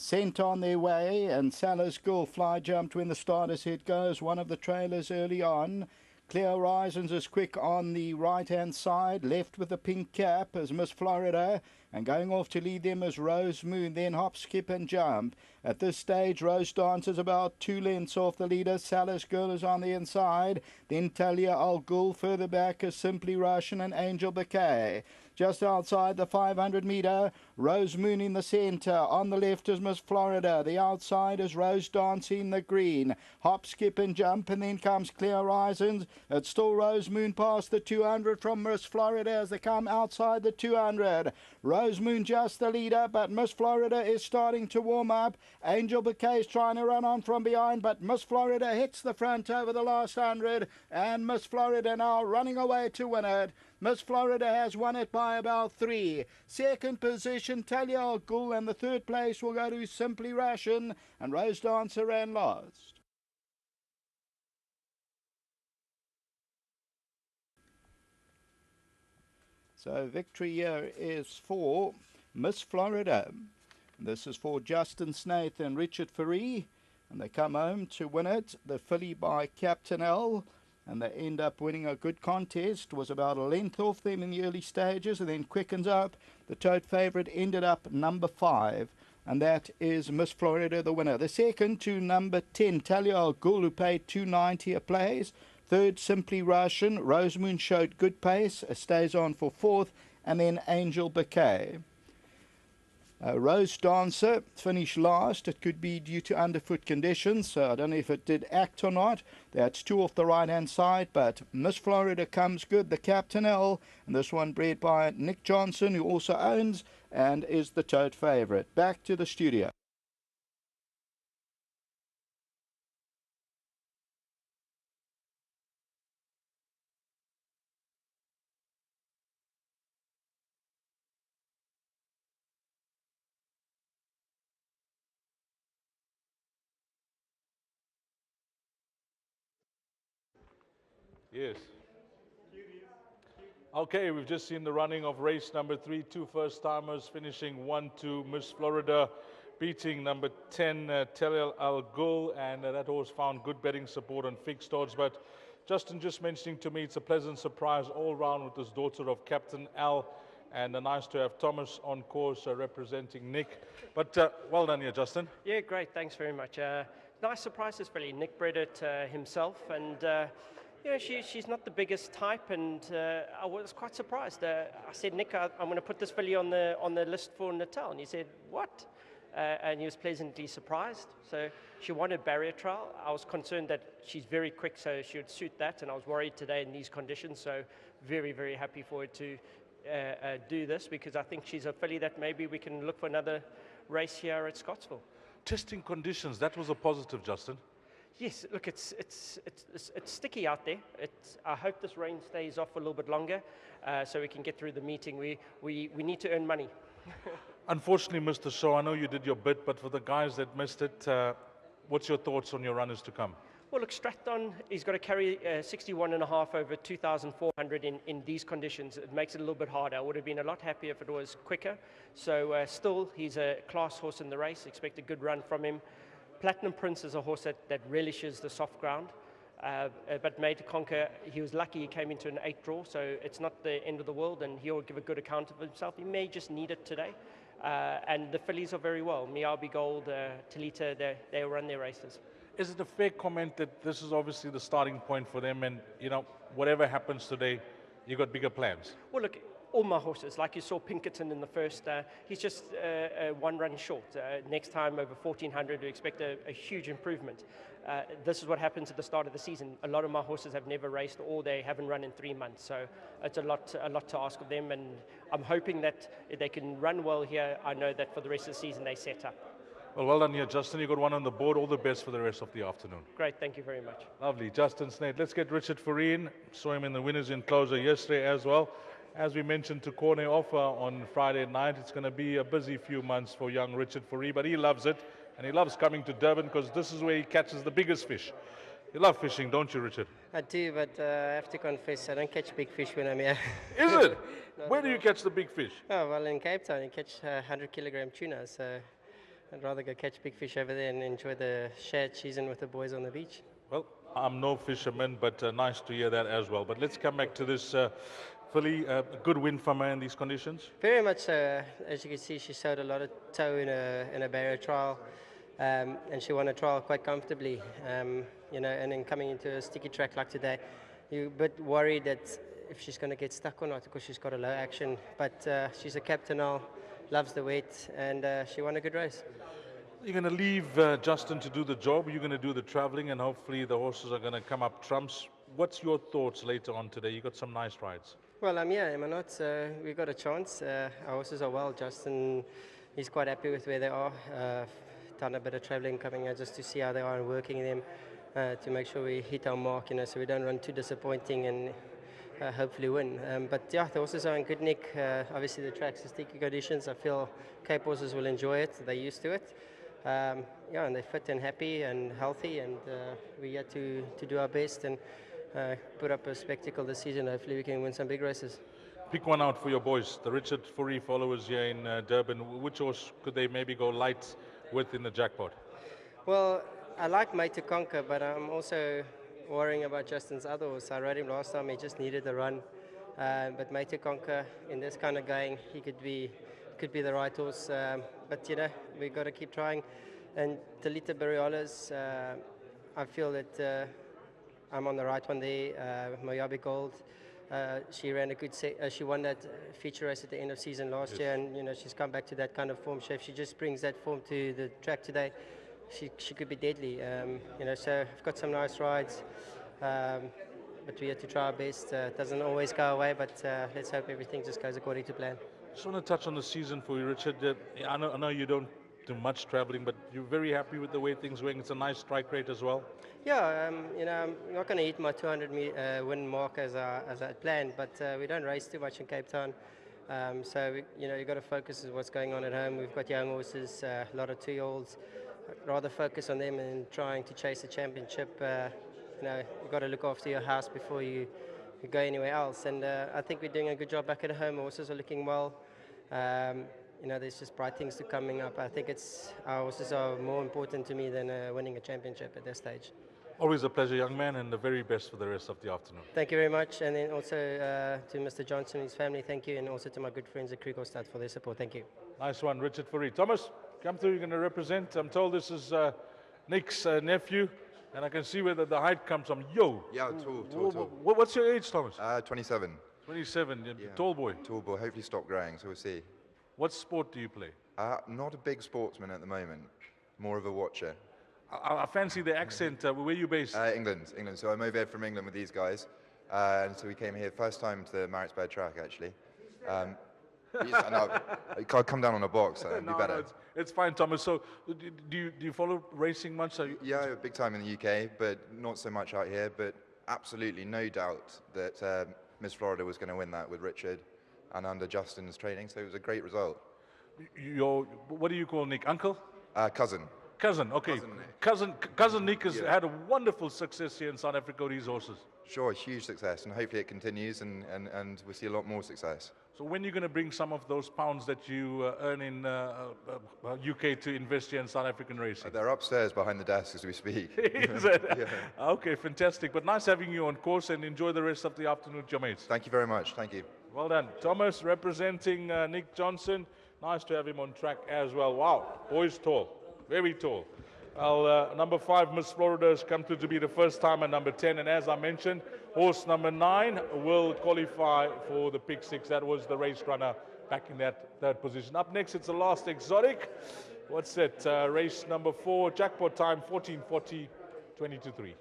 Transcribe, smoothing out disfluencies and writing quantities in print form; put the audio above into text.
sent on their way, and Salah's Girl fly jumped when the starter's head goes. One of the trailers early on. Clear Horizons is quick on the right-hand side, left with the pink cap as Miss Florida, and going off to lead them is Rose Moon, then Hop, Skip and Jump. At this stage, Rose Dance is about 2 lengths off the leader. Salah's Girl is on the inside. Then Talia Al Ghul. Further back is Simply Russian and Angel Bouquet. Just outside the 500 metre, Rose Moon in the centre. On the left is Miss Florida. The outside is Rose Dance in the green. Hop, Skip and Jump, and then comes Clear Horizons. It's still Rose Moon past the 200 from Miss Florida as they come outside the 200. Rose Moon just the leader, but Miss Florida is starting to warm up. Angel Bouquet is trying to run on from behind, but Miss Florida hits the front over the last 100, and Miss Florida now running away to win it. Miss Florida has won it by about 3. Second position, Talia Al Ghul, and the third place will go to Simply Russian, and Rose Dancer ran last. So victory here is for Miss Florida. This is for Justin Snaith and Richard Faree, and they come home to win it. The filly by Captain L, and they end up winning a good contest. Was about a length off them in the early stages and then quickens up. The tote favourite ended up number 5, and that is Miss Florida, the winner. The second to number 10, Talia Al Ghul, who paid $2.90 a place. Third, Simply Russian. Rose Moon showed good pace, stays on for 4th, and then Angel Bouquet. Rose Dancer finished last. It could be due to underfoot conditions, so I don't know if it did act or not. That's 2 off the right-hand side, but Miss Florida comes good, the Captain L, and this one bred by Nick Johnson, who also owns and is the tote favourite. Back to the studio. Yes. Okay, we've just seen the running of race number 3. 2 first-timers finishing 1-2. Miss Florida beating number 10, Talia Al Ghul, and that horse found good betting support on fixed odds. But Justin just mentioning to me it's a pleasant surprise all round with this daughter of Captain Al, and nice to have Thomas on course representing Nick. But well done here, Justin. Yeah, great. Thanks very much. Nice surprises, really. Nick bred it himself, and she's not the biggest type, and I was quite surprised. I said, Nick, I'm going to put this filly on the list for Natal, and he said, what? And he was pleasantly surprised. So she wanted barrier trial. I was concerned that she's very quick, so she would suit that, and I was worried today in these conditions. So very, very happy for her to do this, because I think she's a filly that maybe we can look for another race here at Scottsville. Testing conditions, that was a positive, Justin. Yes, look, it's sticky out there. I hope this rain stays off a little bit longer, so we can get through the meeting. We need to earn money. Unfortunately missed the show. I know you did your bit, but for the guys that missed it, what's your thoughts on your runners to come? Well, look, Stratton, he's got to carry 61.5 over 2,400 in these conditions. It makes it a little bit harder. I would have been a lot happier if it was quicker. So still, he's a class horse in the race. Expect a good run from him. Platinum Prince is a horse that relishes the soft ground, but Made to Conquer, he was lucky he came into an 8 draw, so it's not the end of the world, and he'll give a good account of himself. He may just need it today. And the fillies are very well. Miyabi Gold, Talita, they run their races. Is it a fair comment that this is obviously the starting point for them, and whatever happens today, you got bigger plans? Well, look, all my horses, like you saw Pinkerton in the first, he's just 1 run short. Next time over 1,400, we expect a huge improvement. This is what happens at the start of the season. A lot of my horses have never raced, or they haven't run in 3 months. So it's a lot to ask of them, and I'm hoping that if they can run well here, I know that for the rest of the season they set up. Well done here, Justin. You got one on the board. All the best for the rest of the afternoon. Great, thank you very much. Lovely. Justin Snaith. Let's get Richard Faree in. Saw him in the winners enclosure yesterday as well. As we mentioned to Corner Offer on Friday night, it's going to be a busy few months for young Richard Faree, but he loves it, and he loves coming to Durban because this is where he catches the biggest fish. You love fishing, don't you, Richard? I do, but I have to confess, I don't catch big fish when I'm here. Is it? Where do you catch the big fish? Oh, well, in Cape Town, you catch 100-kilogram tuna, so I'd rather go catch big fish over there and enjoy the shared season with the boys on the beach. Well, I'm no fisherman, but nice to hear that as well. But let's come back to this filly. A good win from her in these conditions. Very much so. As you can see, she showed a lot of toe in a barrier trial, and she won a trial quite comfortably. And then coming into a sticky track like today, you're a bit worried that if she's going to get stuck or not because she's got a low action. But she's a captain now, loves the weight, and she won a good race. You're going to leave Justin to do the job. You're going to do the traveling, and hopefully the horses are going to come up trumps. What's your thoughts later on today? You got some nice rides. Well, am I not? We got a chance. Our horses are well. Justin, he's quite happy with where they are. Done a bit of traveling coming out just to see how they are and working them to make sure we hit our mark, so we don't run too disappointing and hopefully win. But yeah, the horses are in good nick. Obviously, the track's in sticky conditions. I feel Cape horses will enjoy it. They're used to it. And they're fit and happy and healthy, and we're here to do our best and put up a spectacle this season. Hopefully we can win some big races. Pick one out for your boys, the Richard Fourie followers here in Durban. Which horse could they maybe go light with in the jackpot? Well, I like Mate to Conquer, but I'm also worrying about Justin's other horse. I rode him last time, he just needed the run. But Mate to Conquer, in this kind of going, he could be the right horse. But we've got to keep trying. And Talita Barriolas, I feel that I'm on the right one there. Moyabe Gold, she ran a good she won that feature race at the end of season last year, and she's come back to that kind of form. So if she just brings that form to the track today, she could be deadly. So I've got some nice rides. But we have to try our best. It doesn't always go away, but let's hope everything just goes according to plan. Just want to touch on the season for you, Richard. I know you don't do much traveling, but you're very happy with the way things are going. It's a nice strike rate as well. Yeah, I'm not going to hit my 200 win mark as I had planned, but we don't race too much in Cape Town. So you've got to focus on what's going on at home. We've got young horses, a lot of 2-year-olds. Rather focus on them and trying to chase a championship. You've got to look after your house before you go anywhere else. And I think we're doing a good job back at home. Horses are looking well. There's just bright things to coming up. I think our horses are more important to me than winning a championship at this stage. Always a pleasure, young man, and the very best for the rest of the afternoon. Thank you very much. And then also to Mr. Johnson and his family, thank you. And also to my good friends at Kriegelstad for their support. Thank you. Nice one, Richard Fourie. Thomas, come through. You're going to represent. I'm told this is Nick's nephew. And I can see where the height comes from. Yo! Yeah, tall. What's your age, Thomas? 27. 27, tall boy. Tall boy, hopefully stop growing, so we'll see. What sport do you play? Not a big sportsman at the moment, more of a watcher. I fancy the accent. Where are you based? England. So I'm over here from England with these guys. And so we came here, first time to the Maritzburg track, actually. You can't come down on a box, it'd be better. No, it's fine, Thomas. So, do you follow racing much? Yeah, big time in the UK, but not so much out here. But absolutely no doubt that Miss Florida was going to win that with Richard and under Justin's training, so it was a great result. What do you call Nick? Uncle? Cousin. Cousin, okay. Cousin Nick has had a wonderful success here in South Africa with these horses. Sure, huge success, and hopefully it continues, and we'll see a lot more success. So when are you going to bring some of those pounds that you earn in UK to invest here in South African racing? They're upstairs behind the desk as we speak. Is it? Yeah. Okay, fantastic. But nice having you on course, and enjoy the rest of the afternoon with your mates. Thank you very much. Thank you. Well done. Thomas representing Nick Johnson. Nice to have him on track as well. Wow, boy's tall. Very tall. Well, number 5, Miss Florida, has come through to be the first time at number 10. And as I mentioned, horse number 9 will qualify for the pick 6. That was the race runner back in that third position. Up next, it's the last exotic. What's it? Race number 4, jackpot time 14:40, 20 to 3.